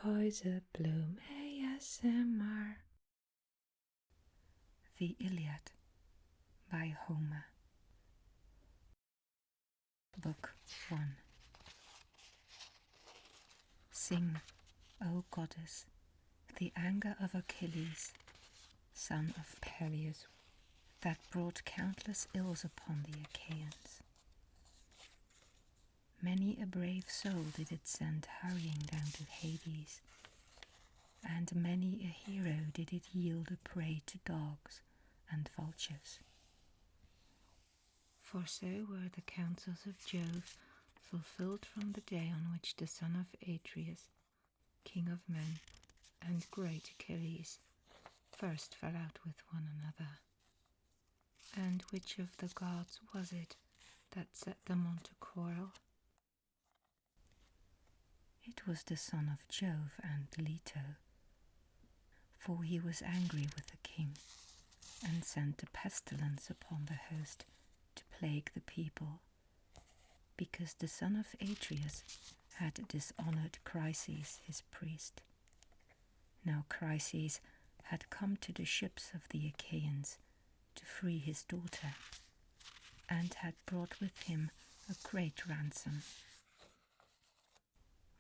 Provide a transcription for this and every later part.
Heute Bloom ASMR. The Iliad by Homer. Book 1. Sing, O goddess, the anger of Achilles, son of Peleus, that brought countless ills upon the Achaeans. Many a brave soul did it send hurrying down to Hades, and many a hero did it yield a prey to dogs and vultures. For so were the counsels of Jove fulfilled from the day on which the son of Atreus, king of men, and great Achilles, first fell out with one another. And which of the gods was it that set them on to quarrel? It was the son of Jove and Leto, for he was angry with the king, and sent a pestilence upon the host to plague the people, because the son of Atreus had dishonoured Chryses his priest. Now Chryses had come to the ships of the Achaeans to free his daughter, and had brought with him a great ransom.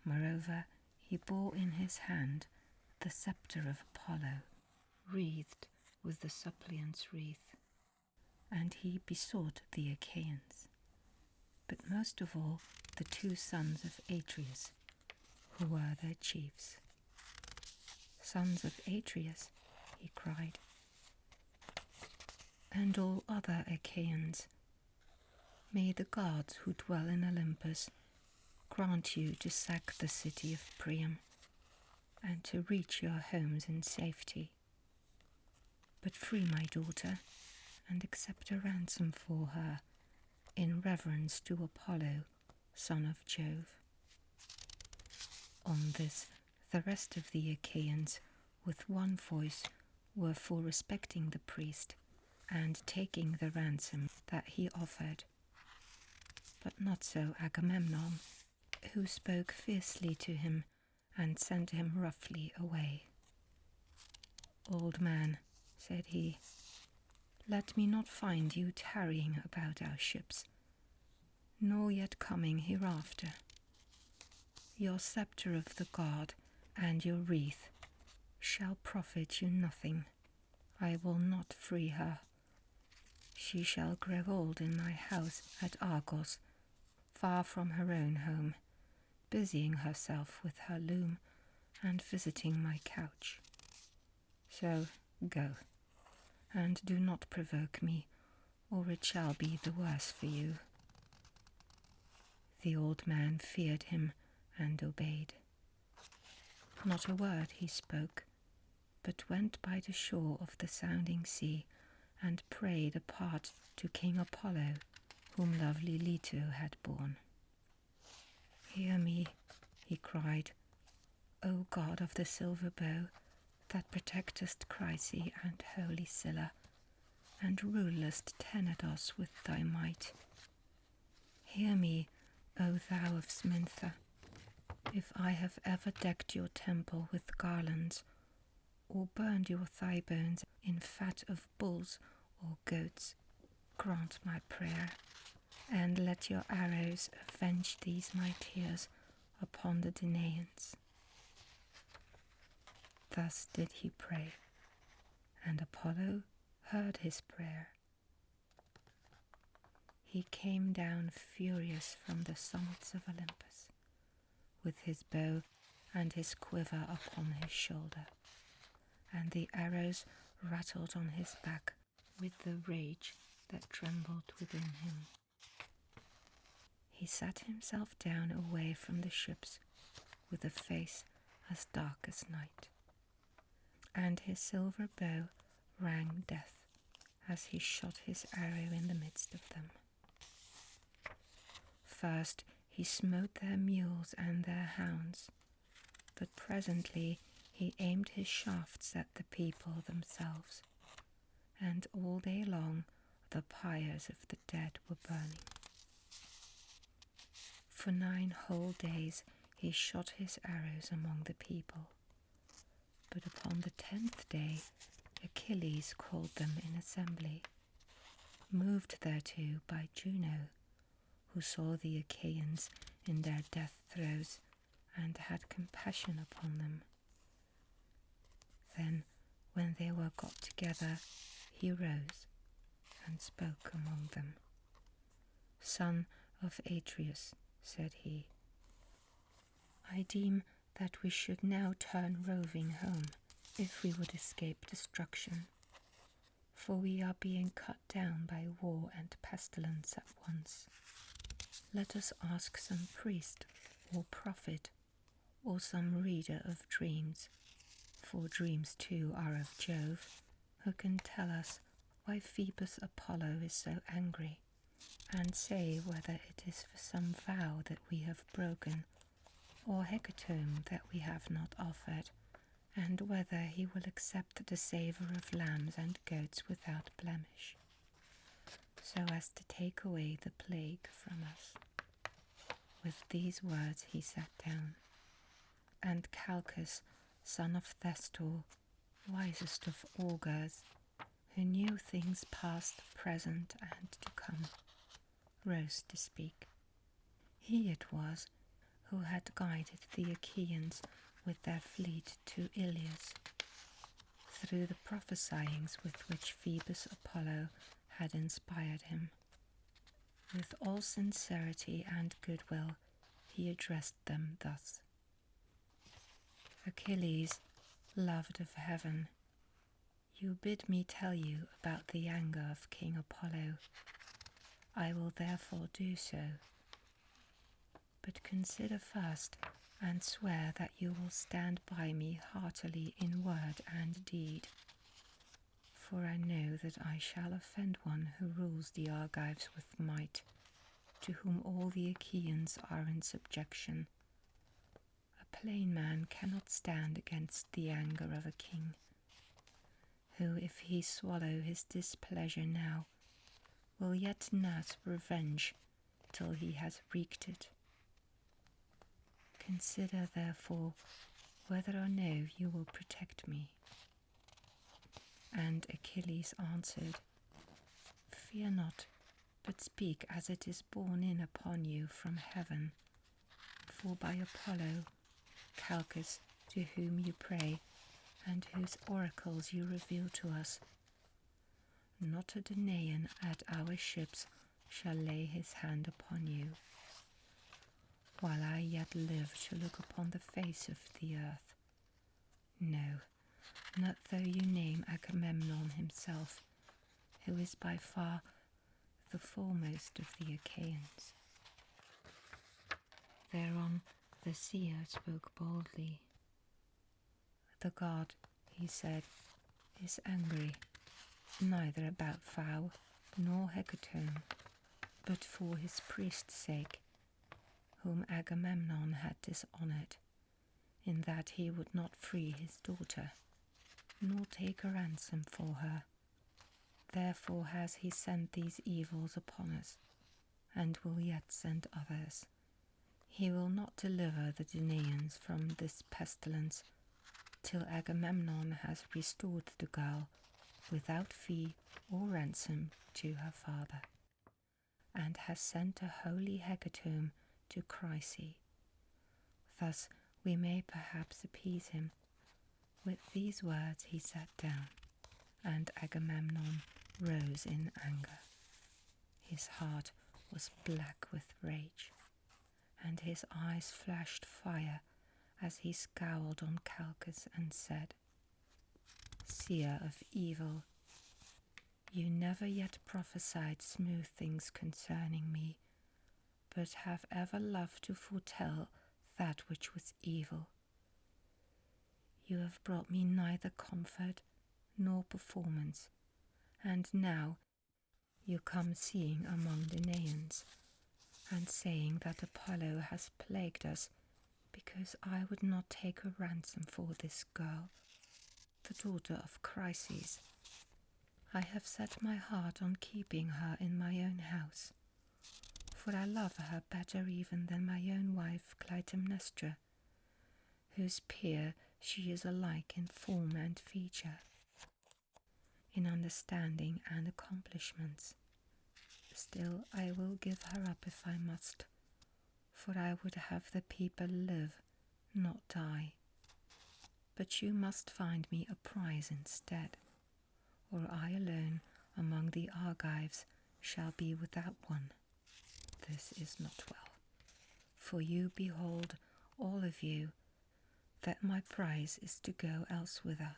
Moreover, he bore in his hand the sceptre of Apollo, wreathed with the suppliant's wreath, and he besought the Achaeans, but most of all the two sons of Atreus, who were their chiefs. Sons of Atreus, he cried, and all other Achaeans, may the gods who dwell in Olympus grant you to sack the city of Priam, and to reach your homes in safety. But free my daughter, and accept a ransom for her, in reverence to Apollo, son of Jove. On this, the rest of the Achaeans, with one voice, were for respecting the priest, and taking the ransom that he offered. But not so Agamemnon, who spoke fiercely to him, and sent him roughly away. Old man, said he, let me not find you tarrying about our ships, nor yet coming hereafter. Your sceptre of the god and your wreath shall profit you nothing. I will not free her. She shall grow old in my house at Argos, far from her own home, busying herself with her loom and visiting my couch. So go, and do not provoke me, or it shall be the worse for you. The old man feared him and obeyed. Not a word he spoke, but went by the shore of the sounding sea, and prayed apart to King Apollo, whom lovely Leto had borne. Hear me, he cried, O god of the silver bow, that protectest Chryse and holy Scylla, and rulest Tenedos with thy might. Hear me, O thou of Smintha, if I have ever decked your temple with garlands, or burned your thigh bones in fat of bulls or goats, grant my prayer, and let your arrows avenge these my tears upon the Danaans. Thus did he pray, and Apollo heard his prayer. He came down furious from the summits of Olympus, with his bow and his quiver upon his shoulder, and the arrows rattled on his back with the rage that trembled within him. He sat himself down away from the ships, with a face as dark as night, and his silver bow rang death as he shot his arrow in the midst of them. First he smote their mules and their hounds, but presently he aimed his shafts at the people themselves, and all day long the pyres of the dead were burning. For 9 whole days he shot his arrows among the people. But upon the 10th day Achilles called them in assembly, moved thereto by Juno, who saw the Achaeans in their death throes, and had compassion upon them. Then, when they were got together, he rose and spoke among them. "Son of Atreus," said he, "I deem that we should now turn roving home, if we would escape destruction. For we are being cut down by war and pestilence at once. Let us ask some priest or prophet, or some reader of dreams, for dreams too are of Jove, who can tell us why Phoebus Apollo is so angry, and say whether it is for some vow that we have broken, or hecatomb that we have not offered, and whether he will accept the savour of lambs and goats without blemish, so as to take away the plague from us." With these words he sat down, and Calchas, son of Thestor, wisest of augurs, who knew things past, present, and to come, rose to speak. He it was who had guided the Achaeans with their fleet to Iliad, through the prophesyings with which Phoebus Apollo had inspired him. With all sincerity and goodwill he addressed them thus: "Achilles, loved of heaven, you bid me tell you about the anger of King Apollo. I will therefore do so. But consider first, and swear that you will stand by me heartily in word and deed. For I know that I shall offend one who rules the Argives with might, to whom all the Achaeans are in subjection. A plain man cannot stand against the anger of a king, who, if he swallow his displeasure now, will yet nurse revenge till he has wreaked it. Consider, therefore, whether or no you will protect me." And Achilles answered, "Fear not, but speak as it is borne in upon you from heaven. For by Apollo, Calchas, to whom you pray, and whose oracles you reveal to us, not a Danaan at our ships shall lay his hand upon you, while I yet live to look upon the face of the earth. No, not though you name Agamemnon himself, who is by far the foremost of the Achaeans." Thereon the seer spoke boldly. "The god," he said, "is angry, neither about vow nor hecatomb, but for his priest's sake, whom Agamemnon had dishonoured, in that he would not free his daughter, nor take a ransom for her. Therefore has he sent these evils upon us, and will yet send others. He will not deliver the Danaans from this pestilence till Agamemnon has restored the girl without fee or ransom to her father, and has sent a holy hecatomb to Chryse. Thus we may perhaps appease him." With these words he sat down, and Agamemnon rose in anger. His heart was black with rage, and his eyes flashed fire as he scowled on Calchas and said, "Seer of evil, you never yet prophesied smooth things concerning me, but have ever loved to foretell that which was evil. You have brought me neither comfort nor performance, and now you come seeing among the Danaans, and saying that Apollo has plagued us because I would not take a ransom for this girl, the daughter of Chryses. I have set my heart on keeping her in my own house, for I love her better even than my own wife Clytemnestra, whose peer she is alike in form and feature, in understanding and accomplishments. Still I will give her up if I must, for I would have the people live, not die. But you must find me a prize instead, or I alone among the Argives shall be without one. This is not well, for you behold, all of you, that my prize is to go elsewhither.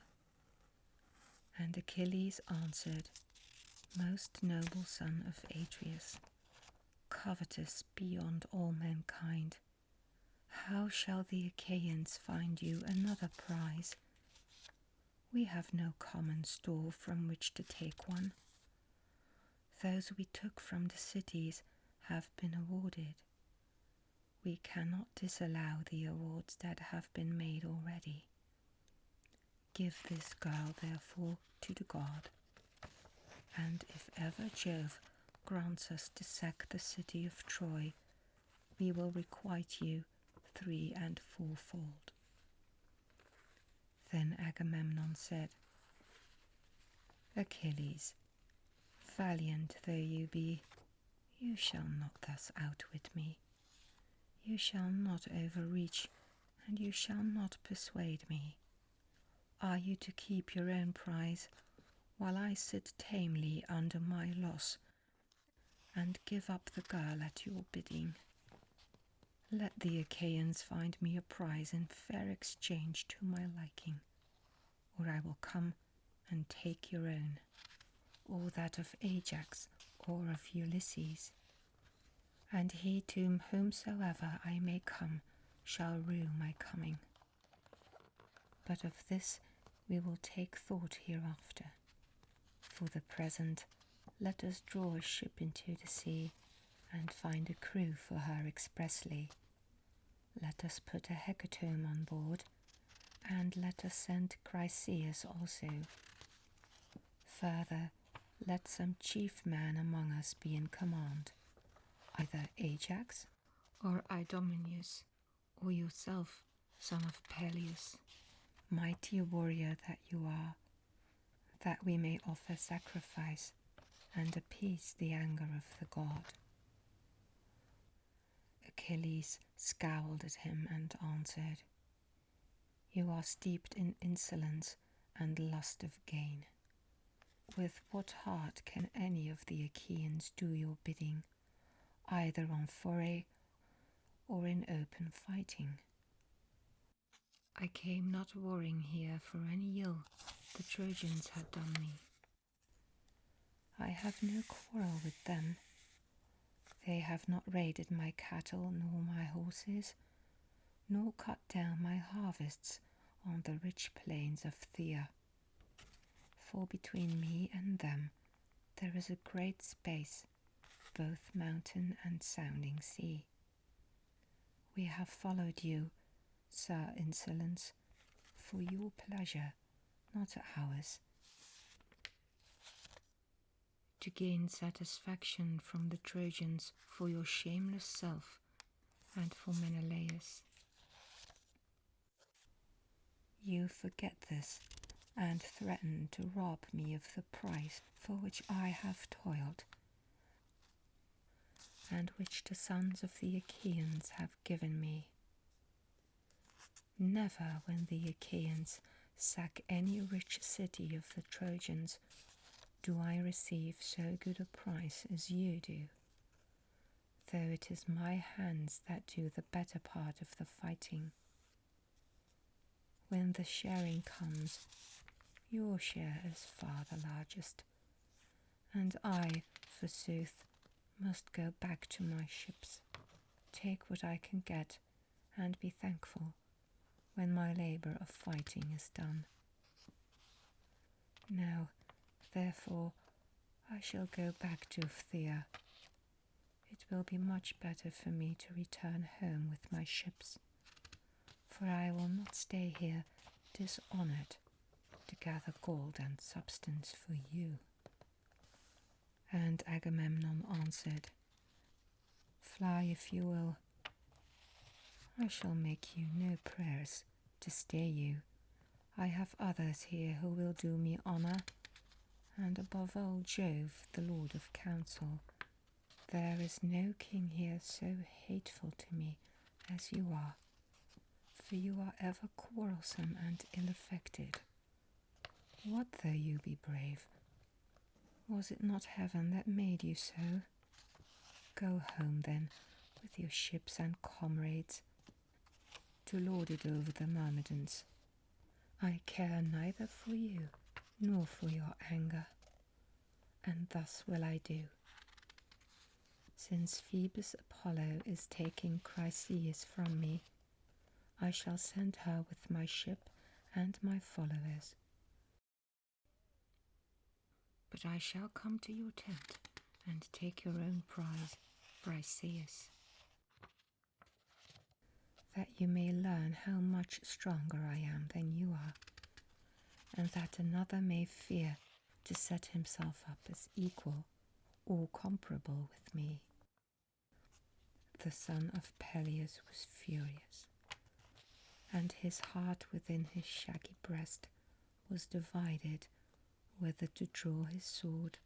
And Achilles answered, Most noble son of Atreus, covetous beyond all mankind, how shall the Achaeans find you another prize? We have no common store from which to take one. Those we took from the cities have been awarded. We cannot disallow the awards that have been made already. Give this girl, therefore, to the god, and if ever Jove grants us to sack the city of Troy, we will requite you 3 and 4-fold. Then Agamemnon said, Achilles, valiant though you be, you shall not thus outwit me. You shall not overreach, and you shall not persuade me. Are you to keep your own prize, while I sit tamely under my loss, and give up the girl at your bidding? Let the Achaeans find me a prize in fair exchange to my liking, or I will come and take your own, or that of Ajax, or of Ulysses. And he to whomsoever I may come shall rue my coming. But of this we will take thought hereafter. For the present, let us draw a ship into the sea, and find a crew for her expressly. Let us put a hecatomb on board, and let us send Chryseis also. Further, let some chief man among us be in command, either Ajax, or Idomeneus, or yourself, son of Peleus, mighty warrior that you are, that we may offer sacrifice and appease the anger of the god. Achilles scowled at him and answered, You are steeped in insolence and lust of gain. With what heart can any of the Achaeans do your bidding, either on foray or in open fighting? I came not warring here for any ill the Trojans had done me. I have no quarrel with them. They have not raided my cattle nor my horses, nor cut down my harvests on the rich plains of Thea. For between me and them there is a great space, both mountain and sounding sea. We have followed you, Sir Insolence, for your pleasure, not ours, to gain satisfaction from the Trojans for your shameless self and for Menelaus. You forget this, and threaten to rob me of the prize for which I have toiled, and which the sons of the Achaeans have given me. Never, when the Achaeans sack any rich city of the Trojans, do I receive so good a price as you do, though it is my hands that do the better part of the fighting. When the sharing comes, your share is far the largest, and I, forsooth, must go back to my ships, take what I can get, and be thankful when my labour of fighting is done. Now, therefore, I shall go back to Thea. It will be much better for me to return home with my ships, for I will not stay here dishonoured to gather gold and substance for you. And Agamemnon answered, Fly if you will. I shall make you no prayers to stay you. I have others here who will do me honour, and above all Jove, the Lord of Counsel. There is no king here so hateful to me as you are, for you are ever quarrelsome and ill-affected. What though you be brave? Was it not heaven that made you so? Go home then, with your ships and comrades, to lord it over the Myrmidons. I care neither for you nor for your anger, and thus will I do. Since Phoebus Apollo is taking Chryseis from me, I shall send her with my ship and my followers. But I shall come to your tent and take your own prize, Briseis, that you may learn how much stronger I am than you are, and that another may fear to set himself up as equal or comparable with me. The son of Peleus was furious, and his heart within his shaggy breast was divided whether to draw his sword,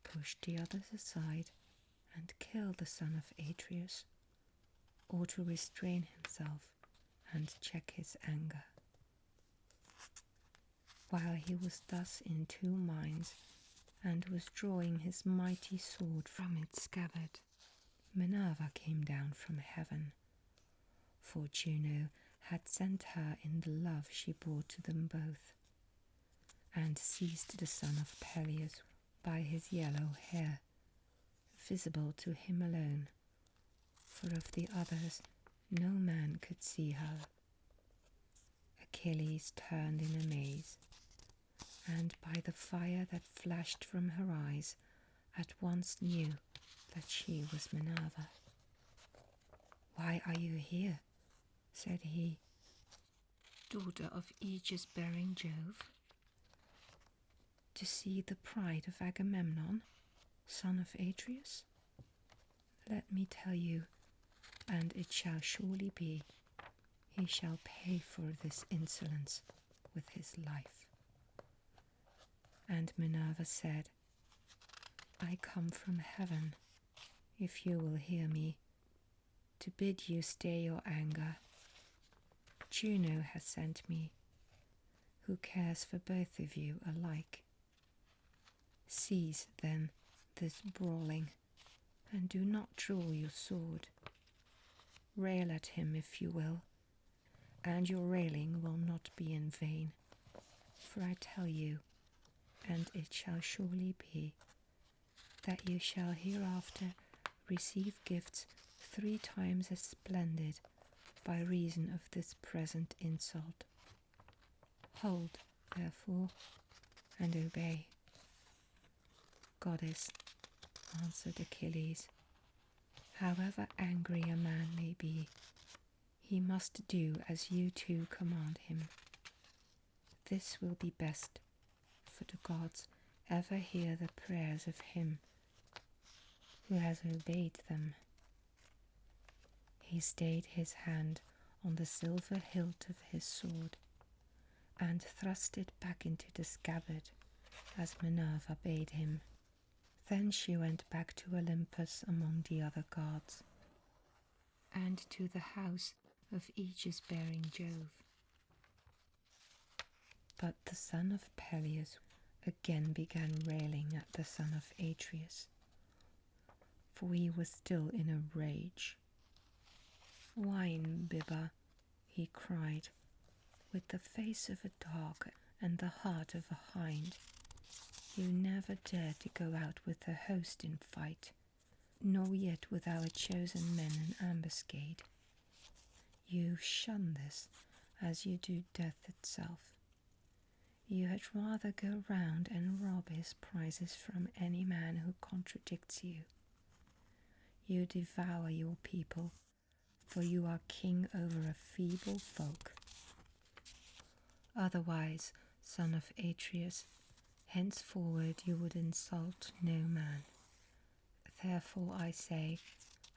push the others aside, and kill the son of Atreus, or to restrain himself and check his anger. While he was thus in two minds, and was drawing his mighty sword from its scabbard, Minerva came down from heaven, for Juno had sent her in the love she bore to them both, and seized the son of Peleus by his yellow hair, visible to him alone, for of the others no man could see her. Achilles turned in amaze, and by the fire that flashed from her eyes at once knew that she was Minerva. "Why are you here?" said he, "daughter of aegis-bearing Jove? To see the pride of Agamemnon, son of Atreus? Let me tell you, and it shall surely be, he shall pay for this insolence with his life." And Minerva said, "I come from heaven, if you will hear me, to bid you stay your anger. Juno has sent me, who cares for both of you alike. Cease, then, this brawling, and do not draw your sword. Rail at him if you will, and your railing will not be in vain, for I tell you, and it shall surely be, that you shall hereafter receive gifts 3 times as splendid by reason of this present insult. Hold, therefore, and obey." "Goddess," answered Achilles, "however angry a man may be, he must do as you two command him. This will be best, for the gods ever hear the prayers of him who has obeyed them." He stayed his hand on the silver hilt of his sword, and thrust it back into the scabbard, as Minerva bade him. Then she went back to Olympus among the other gods, and to the house of aegis-bearing Jove. But the son of Peleus again began railing at the son of Atreus, for he was still in a rage. "Wine bibber," he cried, "with the face of a dog and the heart of a hind. You never dared to go out with a host in fight, nor yet with our chosen men in ambuscade. You shun this as you do death itself. You had rather go round and rob his prizes from any man who contradicts you. You devour your people, for you are king over a feeble folk. Otherwise, son of Atreus, henceforward you would insult no man. Therefore I say,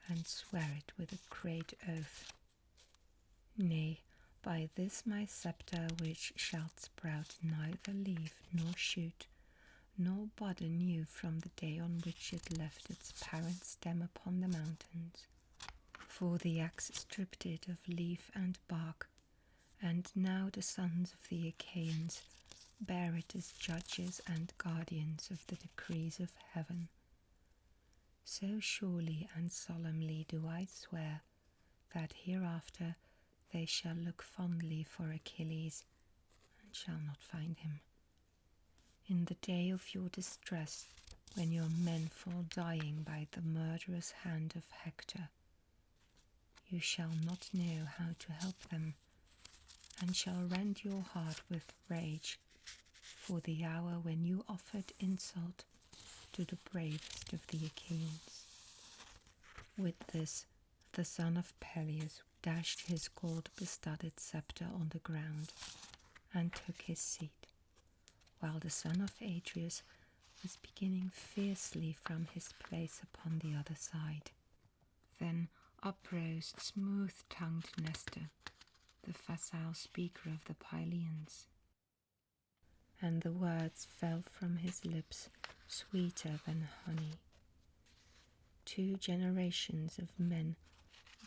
and swear it with a great oath. Nay, by this my sceptre, which shall sprout neither leaf nor shoot, nor bud anew from the day on which it left its parent stem upon the mountains. For the axe stripped it of leaf and bark, and now the sons of the Achaeans bear it as judges and guardians of the decrees of heaven. So surely and solemnly do I swear that hereafter they shall look fondly for Achilles, and shall not find him. In the day of your distress, when your men fall dying by the murderous hand of Hector, you shall not know how to help them, and shall rend your heart with rage for the hour when you offered insult to the bravest of the Achaeans. With this, the son of Peleus dashed his gold-bestudded sceptre on the ground and took his seat, while the son of Atreus was beginning fiercely from his place upon the other side. Then uprose smooth-tongued Nestor, the facile speaker of the Pylians, and the words fell from his lips sweeter than honey. 2 generations of men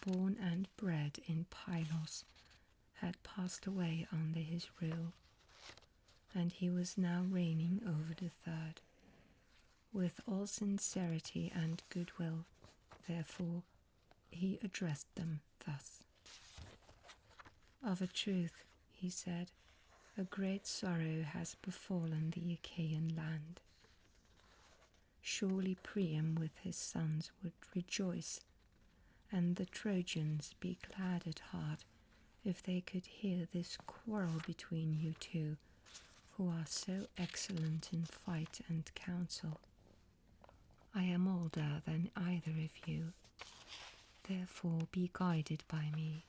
born and bred in Pylos had passed away under his rule, and he was now reigning over the third. With all sincerity and goodwill, therefore, he addressed them thus. Of a truth, he said, a great sorrow has befallen the Achaean land. Surely Priam with his sons would rejoice, and the Trojans be glad at heart if they could hear this quarrel between you two, who are so excellent in fight and counsel. I am older than either of you, therefore be guided by me.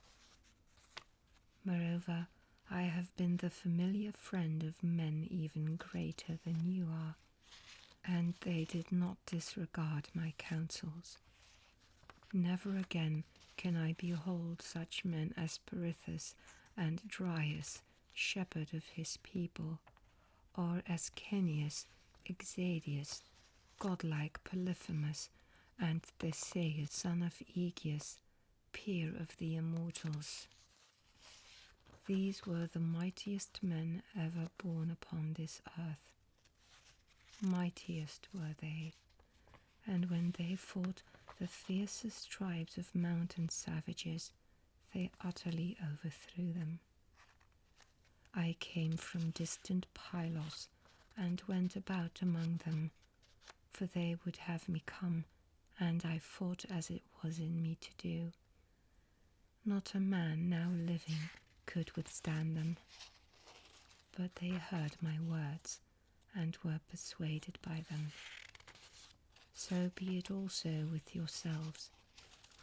Moreover, I have been the familiar friend of men even greater than you are, and they did not disregard my counsels. Never again can I behold such men as Perithous and Dryas, shepherd of his people, or as Ceneus, Exadius, godlike Polyphemus, and Theseus, son of Aegeus, peer of the immortals. These were the mightiest men ever born upon this earth. Mightiest were they, and when they fought the fiercest tribes of mountain savages, they utterly overthrew them. I came from distant Pylos, and went about among them, for they would have me come, and I fought as it was in me to do. Not a man now living could withstand them, but they heard my words, and were persuaded by them. So be it also with yourselves,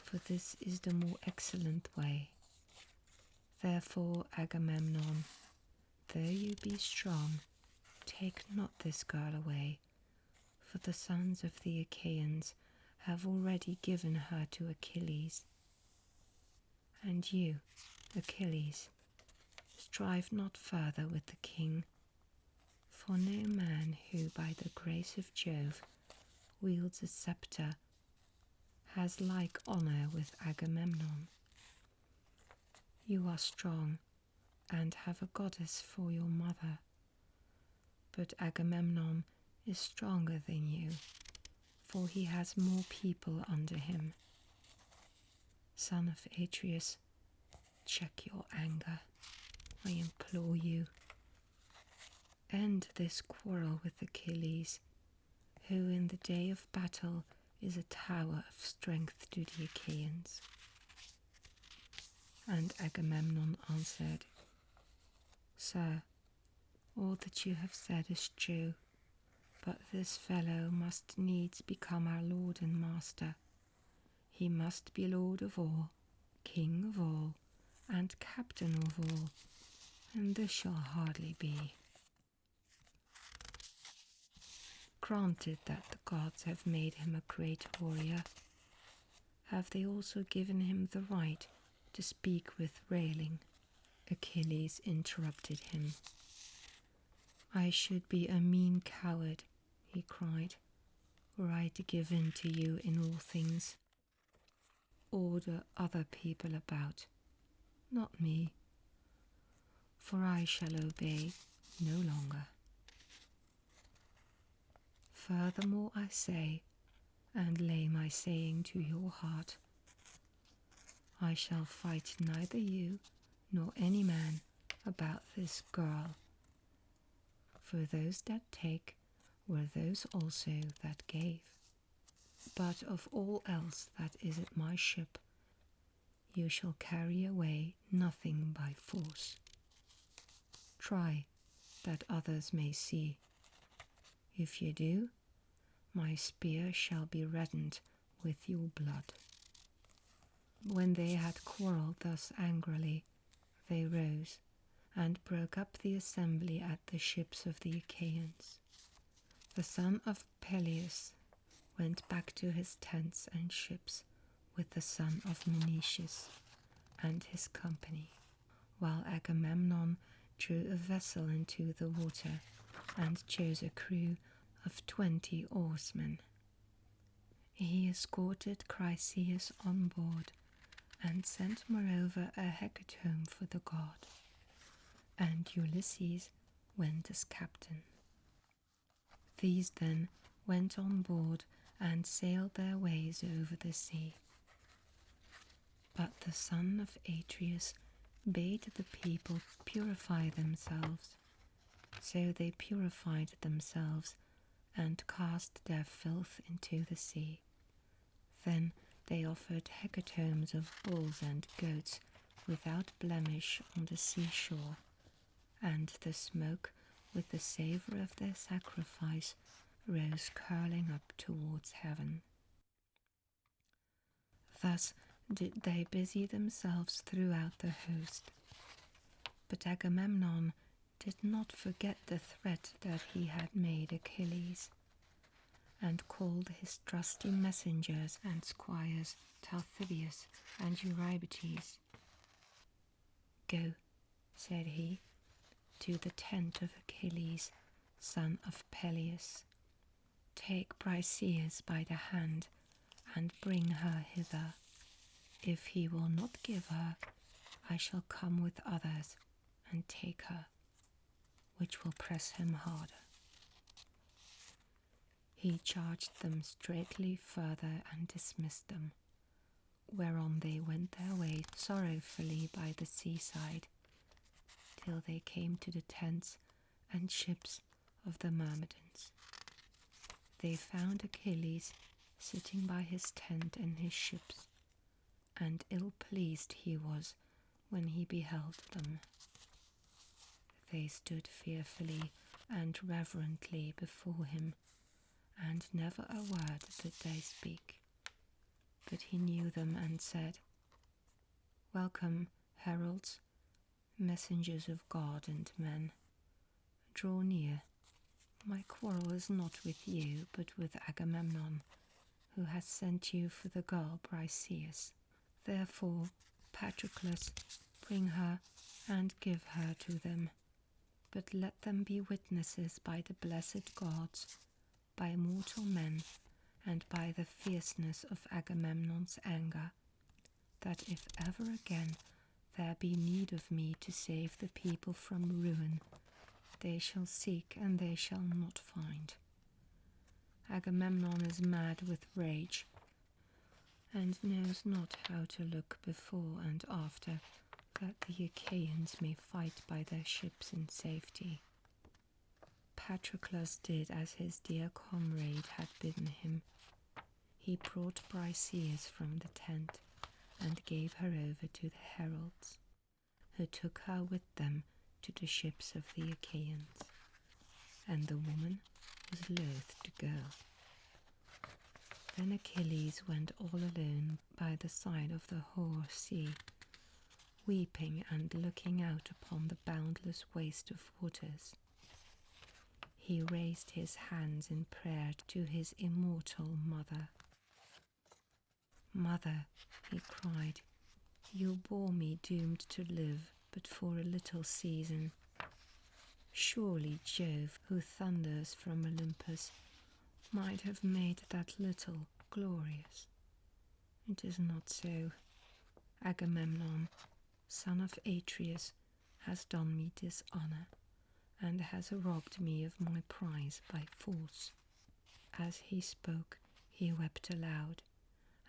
for this is the more excellent way. Therefore, Agamemnon, though you be strong, take not this girl away, for the sons of the Achaeans have already given her to Achilles. And you, Achilles, strive not further with the king, for no man who by the grace of Jove wields a sceptre has like honour with Agamemnon. You are strong, and have a goddess for your mother, but Agamemnon is stronger than you, for he has more people under him. Son of Atreus, check your anger, I implore you. End this quarrel with Achilles, who in the day of battle is a tower of strength to the Achaeans. And Agamemnon answered, Sir, all that you have said is true, but this fellow must needs become our lord and master. He must be lord of all, king of all, and captain of all, and this shall hardly be. Granted that the gods have made him a great warrior. have they also given him the right to speak with railing?" Achilles interrupted him. "I should be a mean coward," he cried, "were I to give in to you in all things. Order other people about, not me, for I shall obey no longer. Furthermore I say, and lay my saying to your heart, I shall fight neither you nor any man about this girl. For those that take were those also that gave. But of all else that is at my ship, you shall carry away nothing by force. Try that others may see. If you do, my spear shall be reddened with your blood." When they had quarrelled thus angrily, they rose and broke up the assembly at the ships of the Achaeans. The son of Peleus went back to his tents and ships with the son of Menetius and his company, while Agamemnon drew a vessel into the water and chose a crew of 20 oarsmen. He escorted Chryseis on board and sent moreover a hecatomb for the god, and Ulysses went as captain. These then went on board and sailed their ways over the sea. But the son of Atreus bade the people purify themselves. So they purified themselves and cast their filth into the sea. Then they offered hecatombs of bulls and goats without blemish on the seashore, and the smoke with the savour of their sacrifice rose curling up towards heaven. Thus did they busy themselves throughout the host. But Agamemnon did not forget the threat that he had made Achilles, and called his trusty messengers and squires Talthybius and Eurybates. "Go," said he, "to the tent of Achilles, son of Peleus. Take Briseis by the hand, and bring her hither. If he will not give her, I shall come with others and take her, which will press him harder." He charged them straightly further and dismissed them, whereon they went their way sorrowfully by the seaside, till they came to the tents and ships of the Myrmidons. They found Achilles sitting by his tent and his ships, and ill-pleased he was when he beheld them. They stood fearfully and reverently before him, and never a word did they speak. But he knew them and said, "Welcome, heralds, messengers of God and men. Draw near. My quarrel is not with you, but with Agamemnon, who has sent you for the girl Briseis. Therefore, Patroclus, bring her and give her to them. But let them be witnesses by the blessed gods, by mortal men, and by the fierceness of Agamemnon's anger, that if ever again there be need of me to save the people from ruin, they shall seek and they shall not find. Agamemnon is mad with rage, and knows not how to look before and after, that the Achaeans may fight by their ships in safety." Patroclus did as his dear comrade had bidden him. He brought Briseis from the tent and gave her over to the heralds, who took her with them to the ships of the Achaeans, and the woman was loath to go. Then Achilles went all alone by the side of the hoar sea, weeping and looking out upon the boundless waste of waters. He raised his hands in prayer to his immortal mother. "Mother," he cried, "you bore me doomed to live but for a little season. Surely Jove, who thunders from Olympus, might have made that little glorious. It is not so. Agamemnon, son of Atreus, has done me dishonor, and has robbed me of my prize by force." As he spoke, he wept aloud,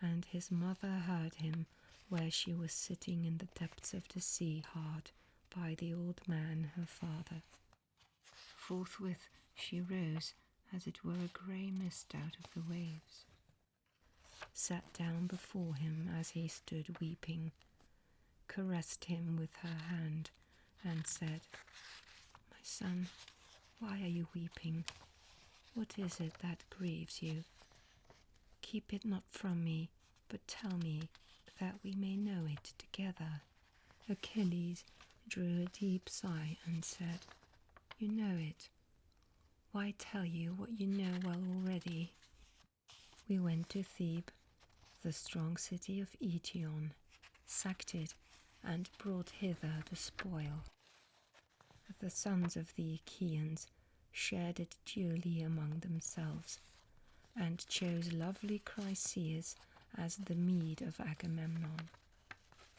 and his mother heard him where she was sitting in the depths of the sea hard by the old man her father. Forthwith she rose, as it were a grey mist out of the waves, sat down before him as he stood weeping, caressed him with her hand, and said, "My son, why are you weeping? What is it that grieves you? Keep it not from me, but tell me, that we may know it together." Achilles drew a deep sigh and said, "You know it. Why tell you what you know well already? We went to Thebes, the strong city of Eetion, sacked it, and brought hither the spoil. The sons of the Achaeans shared it duly among themselves, and chose lovely Chryseis as the meed of Agamemnon.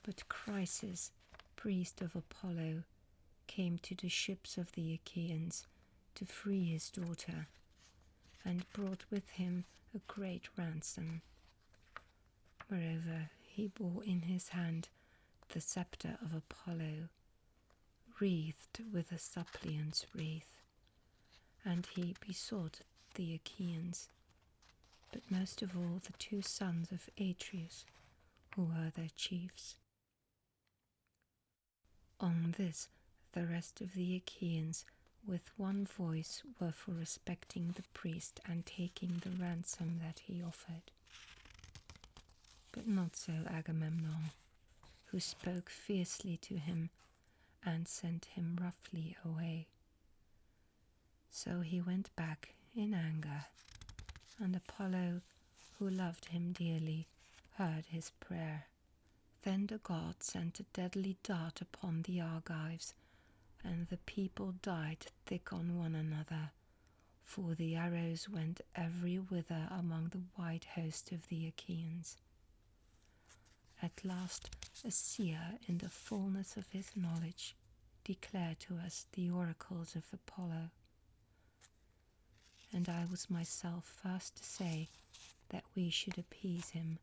But Chryses, priest of Apollo, came to the ships of the Achaeans to free his daughter, and brought with him a great ransom. Moreover, he bore in his hand the scepter of Apollo, wreathed with a suppliant's wreath, and he besought the Achaeans, but most of all the 2 sons of Atreus, who were their chiefs. On this the rest of the Achaeans with one voice were for respecting the priest and taking the ransom that he offered. But not so Agamemnon, who spoke fiercely to him and sent him roughly away. So he went back in anger, and Apollo, who loved him dearly, heard his prayer. Then the god sent a deadly dart upon the Argives, and the people died thick on one another, for the arrows went every whither among the wide host of the Achaeans. At last a seer in the fullness of his knowledge declared to us the oracles of Apollo, and I was myself first to say that we should appease him.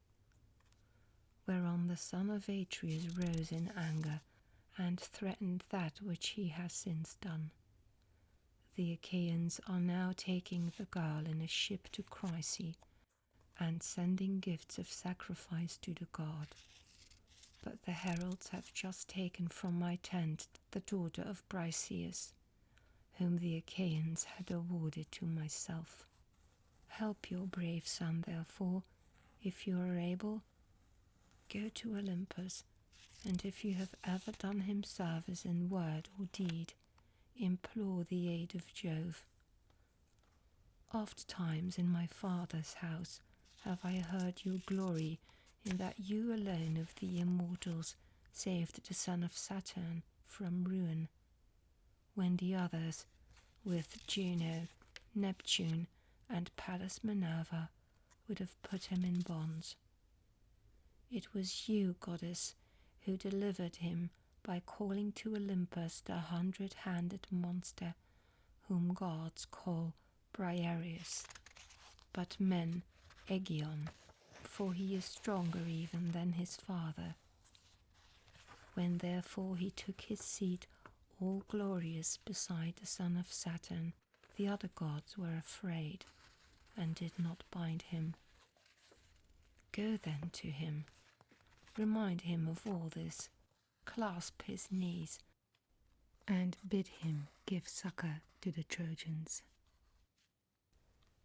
Whereon the son of Atreus rose in anger, and threatened that which he has since done. The Achaeans are now taking the girl in a ship to Chryse, and sending gifts of sacrifice to the god. But the heralds have just taken from my tent the daughter of Briseis, whom the Achaeans had awarded to myself. Help your brave son, therefore, if you are able. Go to Olympus, and if you have ever done him service in word or deed, implore the aid of Jove. Oft times in my father's house have I heard you glory in that you alone of the immortals saved the son of Saturn from ruin, when the others, with Juno, Neptune, and Pallas Minerva, would have put him in bonds. It was you, goddess, who delivered him by calling to Olympus the 100-handed monster, whom gods call Briareus, but men Aegeon, for he is stronger even than his father. When therefore he took his seat all glorious beside the son of Saturn, the other gods were afraid, and did not bind him. Go then to him, remind him of all this, clasp his knees, and bid him give succor to the Trojans.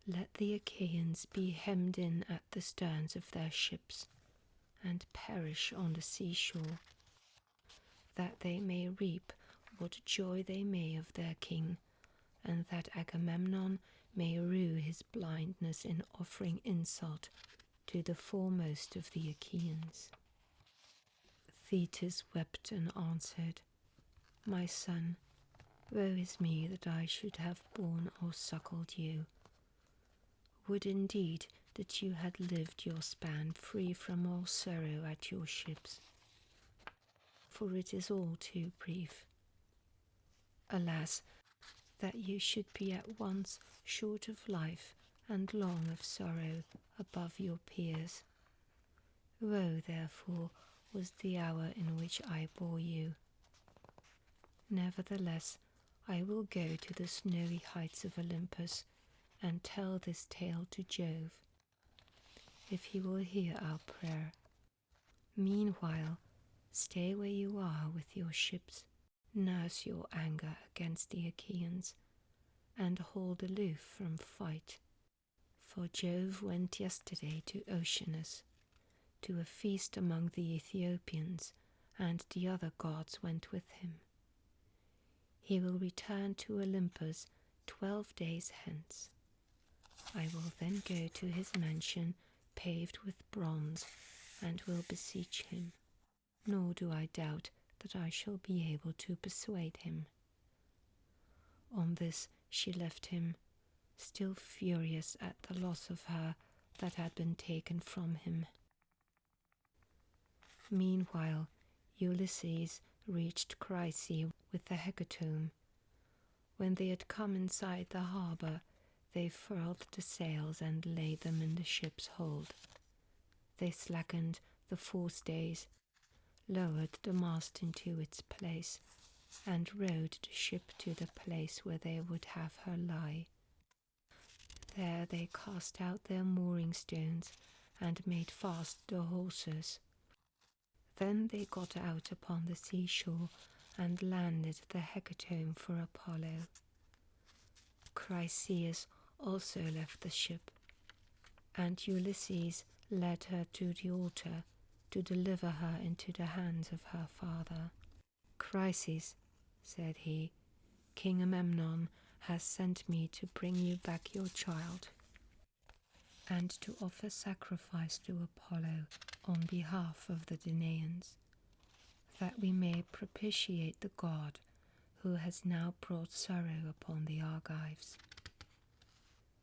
Let the Achaeans be hemmed in at the sterns of their ships, and perish on the seashore, that they may reap what joy they may of their king, and that Agamemnon may rue his blindness in offering insult to the foremost of the Achaeans. Thetis wept and answered, My son, woe is me that I should have borne or suckled you. Would indeed that you had lived your span free from all sorrow at your ships, for it is all too brief. Alas, that you should be at once short of life and long of sorrow above your peers. Woe, therefore, was the hour in which I bore you. Nevertheless, I will go to the snowy heights of Olympus and tell this tale to Jove, if he will hear our prayer. Meanwhile, stay where you are with your ships, nurse your anger against the Achaeans, and hold aloof from fight. For Jove went yesterday to Oceanus, to a feast among the Ethiopians, and the other gods went with him. He will return to Olympus 12 days hence. I will then go to his mansion paved with bronze, and will beseech him, nor do I doubt that I shall be able to persuade him. On this she left him, still furious at the loss of her that had been taken from him. Meanwhile, Ulysses reached Chryse with the hecatomb. When they had come inside the harbour, they furled the sails and laid them in the ship's hold. They slackened the forestays, lowered the mast into its place, and rowed the ship to the place where they would have her lie. There they cast out their mooring stones and made fast the hawsers. Then they got out upon the seashore and landed the hecatomb for Apollo. Chryseis also left the ship, and Ulysses led her to the altar to deliver her into the hands of her father. Chryseis, said he, King Agamemnon has sent me to bring you back your child, and to offer sacrifice to Apollo on behalf of the Danaans, that we may propitiate the god who has now brought sorrow upon the Argives.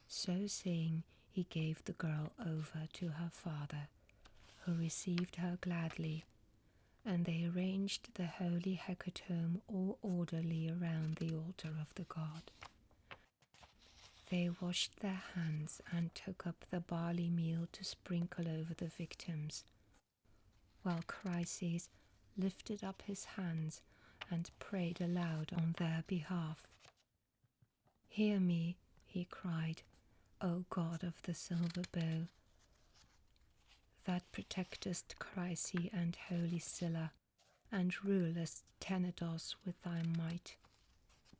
So saying, he gave the girl over to her father, who received her gladly, and they arranged the holy hecatomb all orderly around the altar of the god. They washed their hands and took up the barley meal to sprinkle over the victims, while Chryseis lifted up his hands and prayed aloud on their behalf. Hear me, he cried, O God of the silver bow, that protectest Chryse and holy Scylla, and rulest Tenedos with thy might,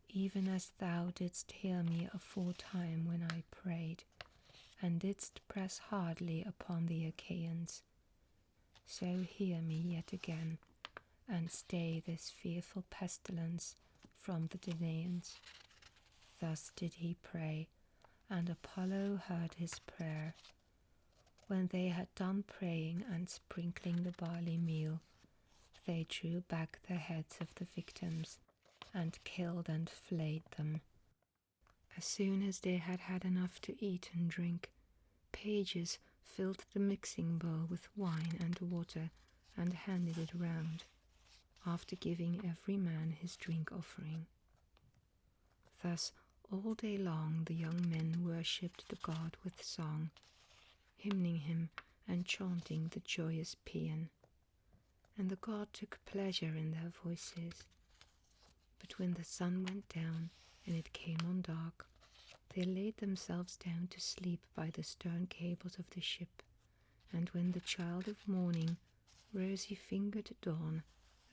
even as thou didst hear me aforetime when I prayed, and didst press hardly upon the Achaeans. So hear me yet again, and stay this fearful pestilence from the Danaans. Thus did he pray, and Apollo heard his prayer. When they had done praying and sprinkling the barley meal, they drew back the heads of the victims, and killed and flayed them. As soon as they had had enough to eat and drink, pages filled the mixing bowl with wine and water, and handed it round, after giving every man his drink offering. Thus all day long the young men worshipped the god with song, hymning him and chanting the joyous paean. And the god took pleasure in their voices. But when the sun went down and it came on dark, they laid themselves down to sleep by the stern cables of the ship, and when the child of morning, rosy-fingered dawn,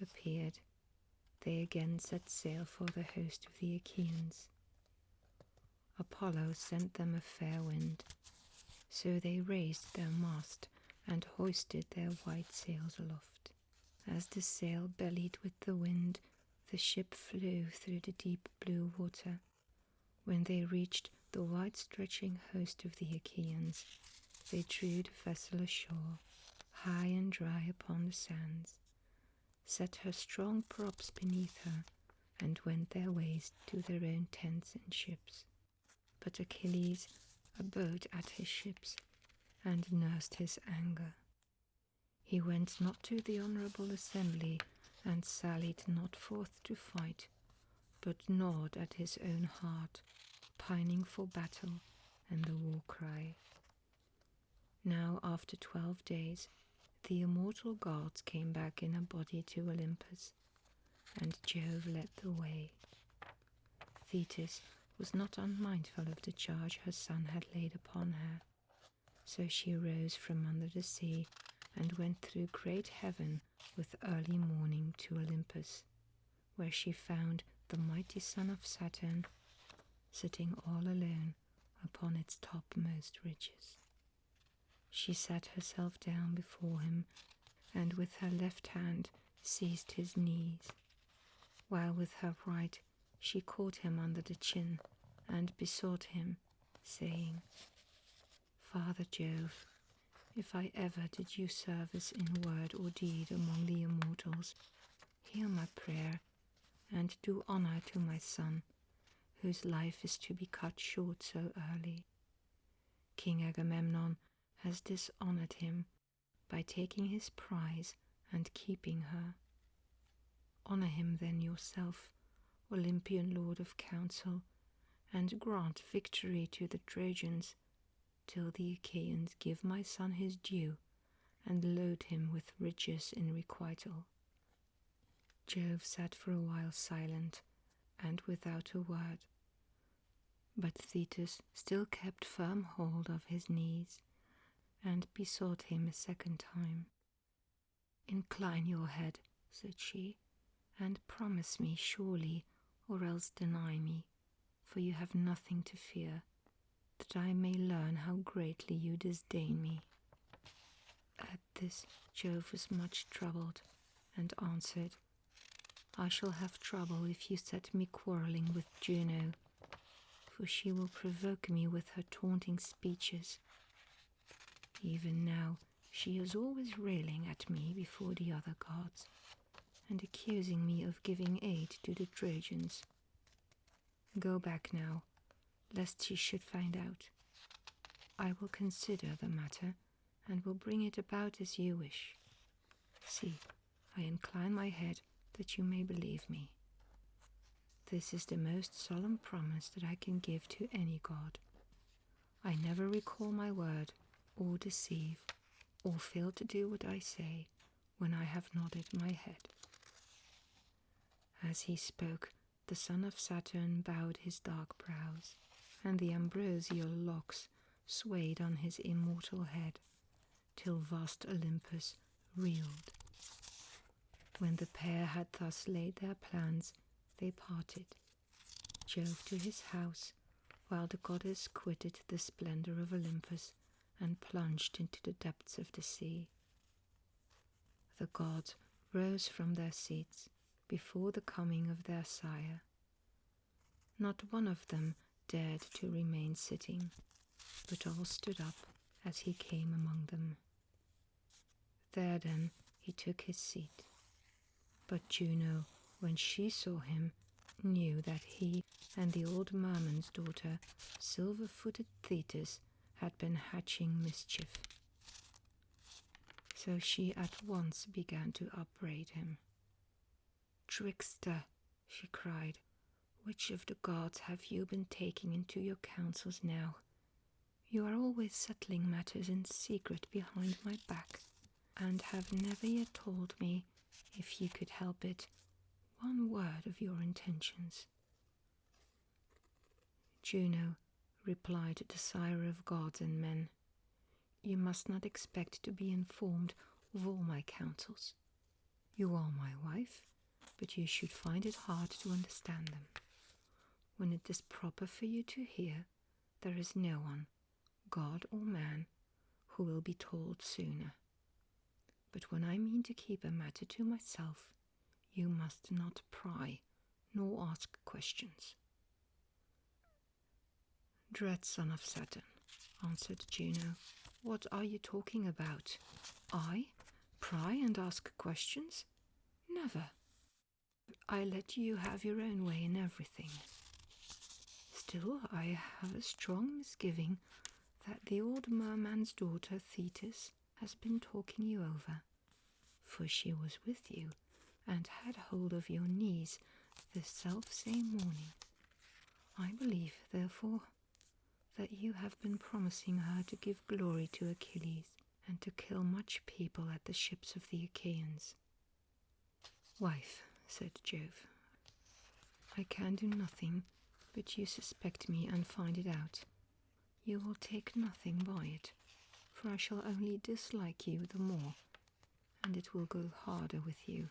appeared, they again set sail for the host of the Achaeans. Apollo sent them a fair wind, so they raised their mast and hoisted their white sails aloft. As the sail bellied with the wind, the ship flew through the deep blue water. When they reached the wide-stretching host of the Achaeans, they drew the vessel ashore, high and dry upon the sands, set her strong props beneath her, and went their ways to their own tents and ships. But Achilles abode at his ships, and nursed his anger. He went not to the honourable assembly, and sallied not forth to fight, but gnawed at his own heart, pining for battle and the war cry. Now after 12 days, the immortal gods came back in a body to Olympus, and Jove led the way. Thetis was not unmindful of the charge her son had laid upon her, so she rose from under the sea and went through great heaven with early morning to Olympus, where she found the mighty son of Saturn sitting all alone upon its topmost ridges. She sat herself down before him, and with her left hand seized his knees, while with her right she caught him under the chin and besought him, saying, "Father Jove, if I ever did you service in word or deed among the immortals, hear my prayer, and do honour to my son, whose life is to be cut short so early. King Agamemnon has dishonoured him by taking his prize and keeping her. Honour him then yourself, Olympian Lord of Counsel, and grant victory to the Trojans, till the Achaeans give my son his due, and load him with riches in requital." Jove sat for a while silent, and without a word, but Thetis still kept firm hold of his knees, and besought him a second time. "Incline your head," said she, "and promise me surely, or else deny me, for you have nothing to fear, that I may learn how greatly you disdain me." At this Jove was much troubled, and answered, "I shall have trouble if you set me quarrelling with Juno, for she will provoke me with her taunting speeches. Even now she is always railing at me before the other gods, and accusing me of giving aid to the Trojans. Go back now, lest she should find out. I will consider the matter, and will bring it about as you wish. See, I incline my head that you may believe me. This is the most solemn promise that I can give to any god. I never recall my word, or deceive, or fail to do what I say when I have nodded my head." As he spoke, the son of Saturn bowed his dark brows, and the ambrosial locks swayed on his immortal head, till vast Olympus reeled. When the pair had thus laid their plans, they parted, Jove to his house, while the goddess quitted the splendour of Olympus and plunged into the depths of the sea. The gods rose from their seats before the coming of their sire. Not one of them dared to remain sitting, but all stood up as he came among them. There then he took his seat. But Juno, when she saw him, knew that he and the old merman's daughter, silver-footed Thetis, had been hatching mischief. So she at once began to upbraid him. "Trickster," she cried, "which of the gods have you been taking into your counsels now? You are always settling matters in secret behind my back, and have never yet told me, if you could help it, one word of your intentions." Juno replied the sire of gods and men, "You must not expect to be informed of all my counsels. You are my wife, but you should find it hard to understand them. When it is proper for you to hear, there is no one, god or man, who will be told sooner. But when I mean to keep a matter to myself, you must not pry, nor ask questions." "Dread son of Saturn," answered Juno, What are you talking about? I pry and ask questions? Never. I let you have your own way in everything. Still, I have a strong misgiving that the old merman's daughter Thetis has been talking you over, for she was with you and had hold of your knees the self-same morning. I believe, therefore, that you have been promising her to give glory to Achilles and to kill much people at the ships of the Achaeans. Wife, said Jove, I can do nothing, but you suspect me and find it out. You will take nothing by it, for I shall only dislike you the more, and it will go harder with you.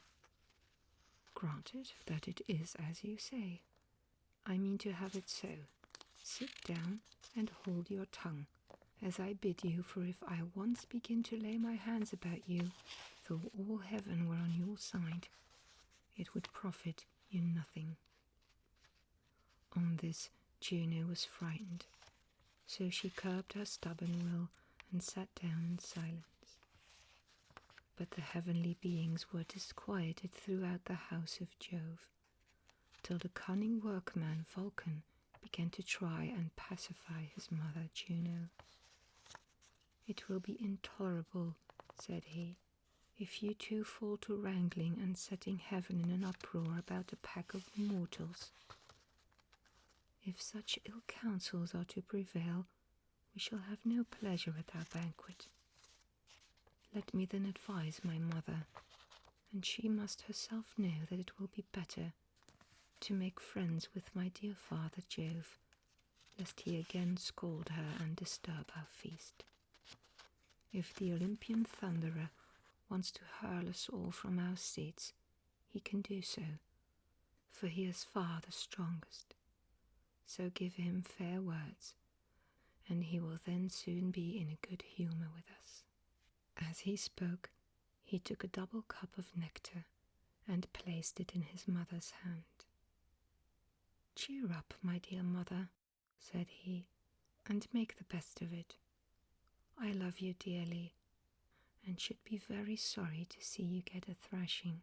Granted that it is as you say. I mean to have it so. Sit down and hold your tongue, as I bid you, for if I once begin to lay my hands about you, though all heaven were on your side, it would profit you nothing. On this, Juno was frightened, so she curbed her stubborn will and sat down in silence. But the heavenly beings were disquieted throughout the house of Jove, till the cunning workman Vulcan began to try and pacify his mother Juno. It will be intolerable, said he, if you two fall to wrangling and setting heaven in an uproar about a pack of mortals. If such ill counsels are to prevail, we shall have no pleasure at our banquet. Let me then advise my mother, and she must herself know that it will be better to make friends with my dear father Jove, lest he again scold her and disturb our feast. If the Olympian thunderer wants to hurl us all from our seats, he can do so, for he is far the strongest. So give him fair words, and he will then soon be in a good humour with us. As he spoke, he took a double cup of nectar and placed it in his mother's hand. Cheer up, my dear mother, said he, and make the best of it. I love you dearly, and should be very sorry to see you get a thrashing.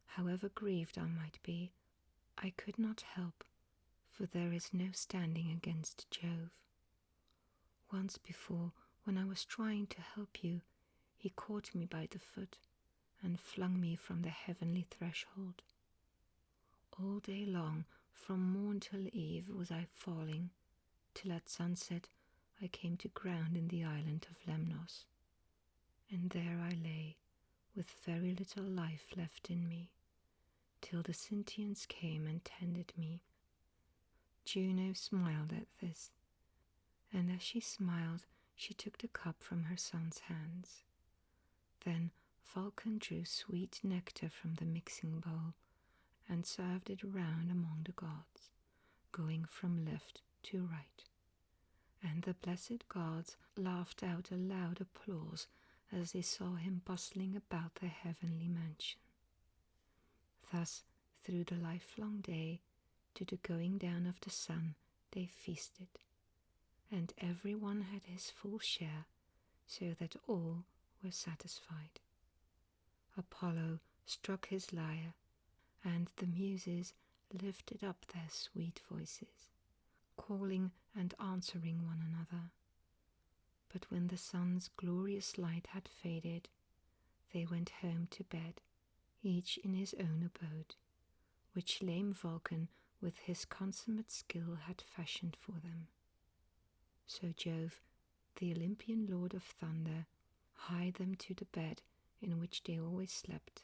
However grieved I might be, I could not help, for there is no standing against Jove. Once before, when I was trying to help you, he caught me by the foot and flung me from the heavenly threshold. All day long, from morn till eve, was I falling, till at sunset I came to ground in the island of Lemnos, and there I lay, with very little life left in me, till the Sintians came and tended me. Juno smiled at this, and as she smiled, she took the cup from her son's hands. Then Vulcan drew sweet nectar from the mixing bowl and served it round among the gods, going from left to right. And the blessed gods laughed out a loud applause as they saw him bustling about the heavenly mansion. Thus, through the lifelong day, to the going down of the sun, they feasted, and every one had his full share, so that all were satisfied. Apollo struck his lyre, and the Muses lifted up their sweet voices, calling and answering one another. But when the sun's glorious light had faded, they went home to bed, each in his own abode, which lame Vulcan with his consummate skill had fashioned for them. So Jove, the Olympian lord of thunder, hied them to the bed in which they always slept,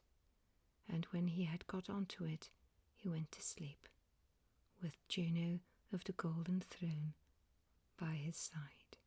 and when he had got onto it, he went to sleep, with Juno of the golden throne by his side.